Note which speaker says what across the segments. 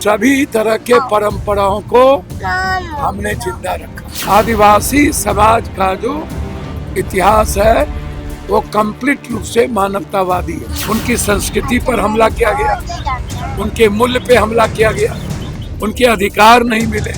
Speaker 1: सभी तरह के परंपराओं को हमने जिंदा रखा। आदिवासी समाज का जो इतिहास है वो कंप्लीट रूप से मानवतावादी है। उनकी संस्कृति पर हमला किया गया, उनके मूल्य पे हमला किया गया, उनके अधिकार नहीं मिले।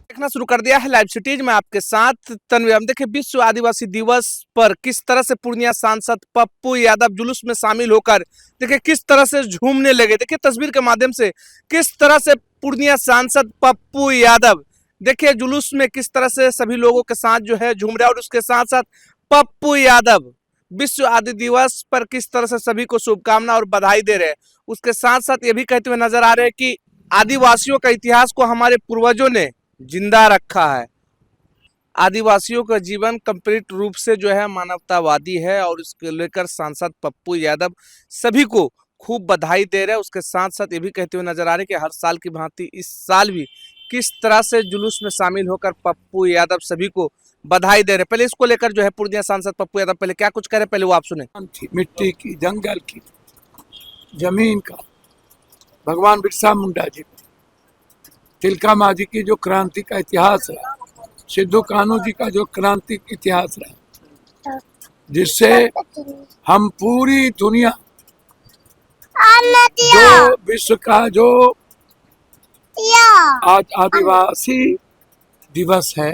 Speaker 2: देखना शुरू कर दिया है लाइव सिटीज में आपके साथ तन्वी। हम देखिए विश्व आदिवासी दिवस पर किस तरह से पूर्णिया सांसद पप्पू यादव जुलूस में शामिल होकर देखिए किस तरह से झूमने लगे। देखिए तस्वीर के माध्यम से किस तरह से पूर्णिया सांसद पप्पू यादव देखिए जुलूस में किस तरह से सभी लोगों के साथ जो है झूम रहे, और उसके साथ साथ पप्पू यादव विश्व आदि दिवस पर किस तरह से सभी को शुभकामना और बधाई दे रहे हैं। उसके साथ साथ ये भी कहते हुए नजर आ रहे हैं कि आदिवासियों का इतिहास को हमारे पूर्वजों ने जिंदा रखा है। आदिवासियों का जीवन कंप्लीट रूप से जो है मानवतावादी है, और इसके लेकर सांसद पप्पू यादव सभी को खूब बधाई दे रहे हैं। उसके साथ साथ ये भी कहते हुए नजर आ रहे हैं कि हर साल की भांति इस साल भी किस तरह से जुलूस में शामिल होकर पप्पू यादव सभी को बधाई दे रहे हैं। पहले इसको लेकर जो है पूर्णिया सांसद पप्पू यादव पहले क्या कुछ कह रहे, पहले वो आप सुने।
Speaker 1: मिट्टी की, जंगल की, जमीन का, भगवान बिरसा मुंडा जी, तिलका मांझी की जो क्रांति का इतिहास है, सिद्धू कान्हू जी का जो क्रांति इतिहास है, जिससे हम पूरी दुनिया जो विश्व का जो आज आदिवासी दिवस है,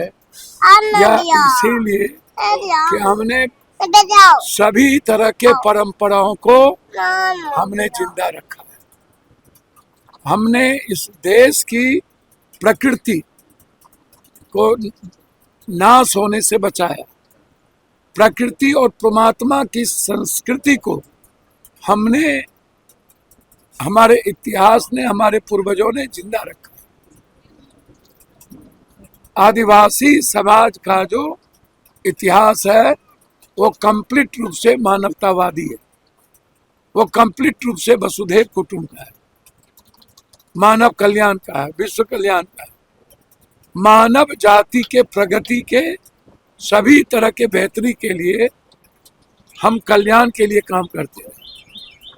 Speaker 1: या इसीलिए कि हमने सभी तरह के परंपराओं को हमने जिंदा रखा है। हमने इस देश की प्रकृति को नाश होने से बचाया। प्रकृति और परमात्मा की संस्कृति को हमने, हमारे इतिहास ने, हमारे पूर्वजों ने जिंदा रखा। आदिवासी समाज का जो इतिहास है वो कंप्लीट रूप से मानवतावादी है। वो कंप्लीट रूप से वसुधैव कुटुंब का है, मानव कल्याण का है, विश्व कल्याण का है। मानव जाति के प्रगति के, सभी तरह के बेहतरी के लिए हम कल्याण के लिए काम करते हैं,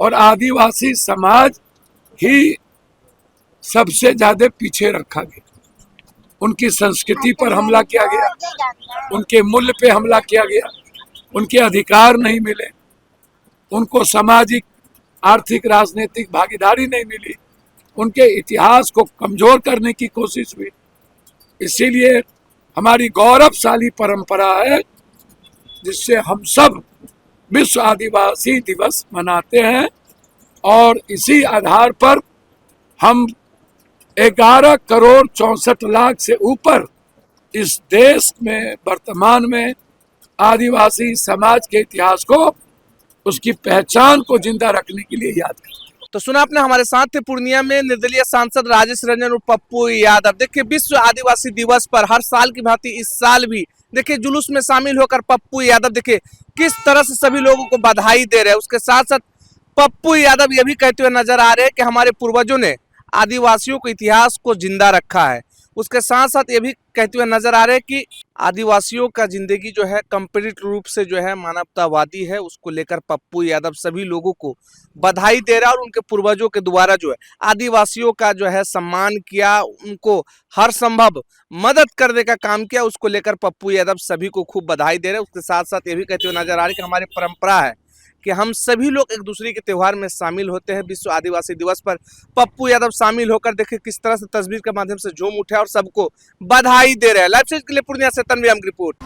Speaker 1: और आदिवासी समाज ही सबसे ज्यादा पीछे रखा गया। उनकी संस्कृति पर हमला किया गया, उनके मूल्य पे हमला किया गया, उनके अधिकार नहीं मिले, उनको सामाजिक, आर्थिक, राजनीतिक भागीदारी नहीं मिली, उनके इतिहास को कमजोर करने की कोशिश हुई। इसीलिए हमारी गौरवशाली परंपरा है जिससे हम सब विश्व आदिवासी दिवस मनाते हैं, और इसी आधार पर हम 11 करोड़ 64 लाख से ऊपर इस देश में वर्तमान में आदिवासी समाज के इतिहास को, उसकी पहचान को जिंदा रखने के लिए याद करते हैं।
Speaker 2: तो सुना आपने, हमारे साथ थे पूर्णिया में निर्दलीय सांसद राजेश रंजन और पप्पू यादव। देखिए विश्व आदिवासी दिवस पर हर साल की भांति इस साल भी देखिए जुलूस में शामिल होकर पप्पू यादव देखिए किस तरह से सभी लोगों को बधाई दे रहे हैं। उसके साथ साथ पप्पू यादव ये भी कहते हुए नजर आ रहे हैं कि हमारे पूर्वजों ने आदिवासियों के इतिहास को जिंदा रखा है। उसके साथ साथ ये भी कहते हुए नजर आ रहे हैं कि आदिवासियों का जिंदगी जो है कंप्लीट रूप से जो है मानवतावादी है। उसको लेकर पप्पू यादव सभी लोगों को बधाई दे रहा है, और उनके पूर्वजों के द्वारा जो है आदिवासियों का जो है सम्मान किया, उनको हर संभव मदद करने का काम किया। उसको लेकर पप्पू यादव सभी को खूब बधाई दे रहे हैं। उसके साथ साथ ये भी कहते हुए नजर आ रहे हैं कि हमारी परंपरा है कि हम सभी लोग एक दूसरे के त्योहार में शामिल होते हैं। विश्व आदिवासी दिवस पर पप्पू यादव शामिल होकर देखिए किस तरह से तस्वीर के माध्यम से झूम उठे और सबको बधाई दे रहे हैं। लाइव स्टेज के लिए पूर्णिया से तन्वी रिपोर्ट।